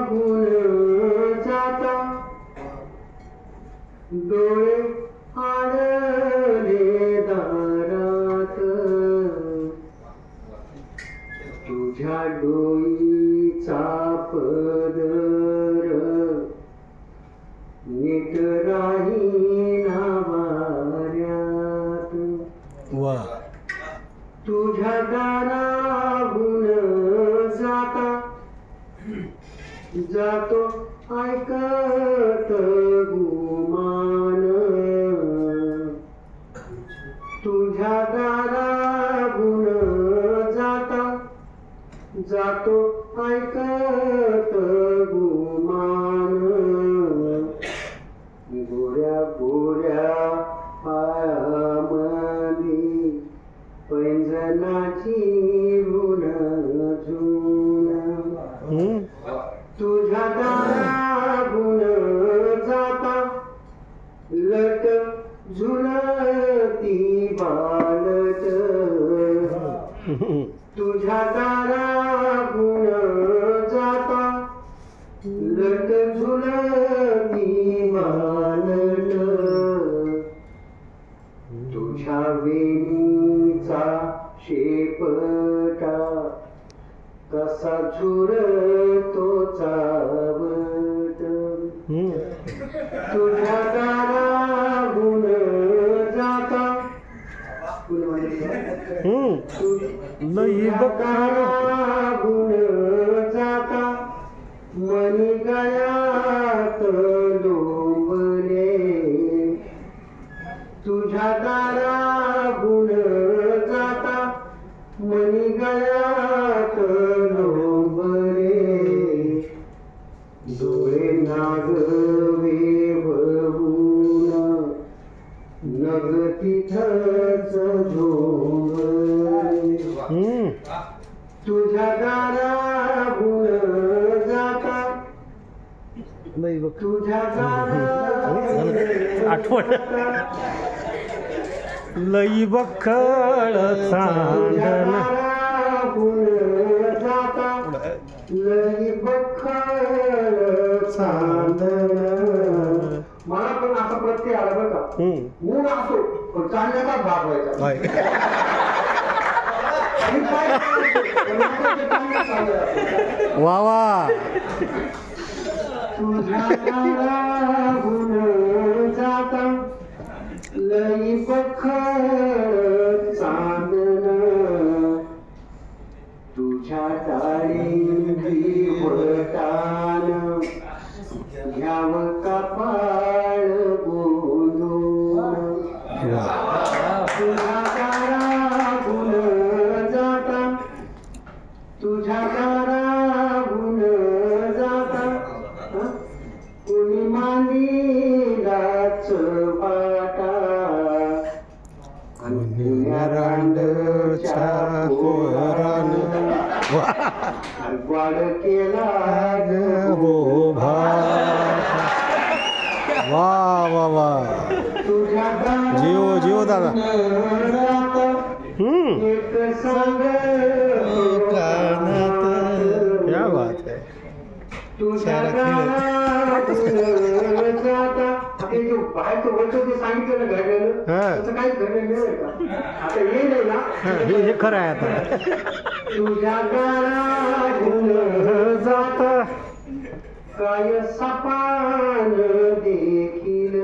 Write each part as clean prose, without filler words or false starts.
गुण जाता डोळे आडले दारात तुझ्या डोईचा पदर नीट राहीना वाऱ्यात वा तुझ्या दाराहून जाता जातो ऐकत गुमान तुझ्या दाराहून जाता जातो ऐकत गुमान गोऱ्या गोऱ्या पायामधी पैंजनाची गुण जुन तुझ्या दाराहून जाता लट झुलती बालट तुझ्या दाराहून जाता लट झुलती बालट तुझ्या वेणीचा शेपटा कसा झुरतो चावट तुझ्या दाराहून जाता तुझ्या दाराहून जाता मनी गळ्यात डोंबले तुझ्या दाराहून जाता मनी गळ्यात डोंबले डोळे नागवे बहून नग तिथंच झोंबले तुझ्या दाराहून जाता तुझ्या आठवण लई बखळ चांदण जाता लई बखळ चांदण मला पण असा प्रत्यय आला बरं का ऊन असो पण चांदण्याचा भाग व्हायचा वा वा तुझ्या दाराहून जाता लई बखळ चांदण तुझ्या डाळिंबी वटान घ्याव कपाळ बोलून तुझ्या दाराहून जाता तुझ्या दाराहून जाता कुणी मांडीलाच पाटा रांडच्या कोरान वाड केला बोभा वा वा वा तुझ्या जीव जीव दादा एक संग क्या बात है तुझ्या जाता ते जो बाहेरचं वरचं जे सांगितलं ना घडलेलं त्याचं काही घडलेलं नाही का आता हे नाही ना हे खरं आहे आता तुझ्या दाराहून जाता काय सपान देखील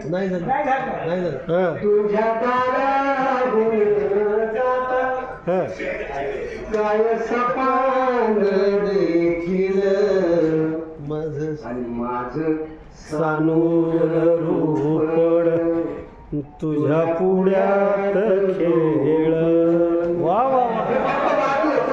नाही झालं तुझ्या दाराहून जाता काय सपान देखील आणि माझं सानूर रूपड तुझ्या पुढ्यात खेळ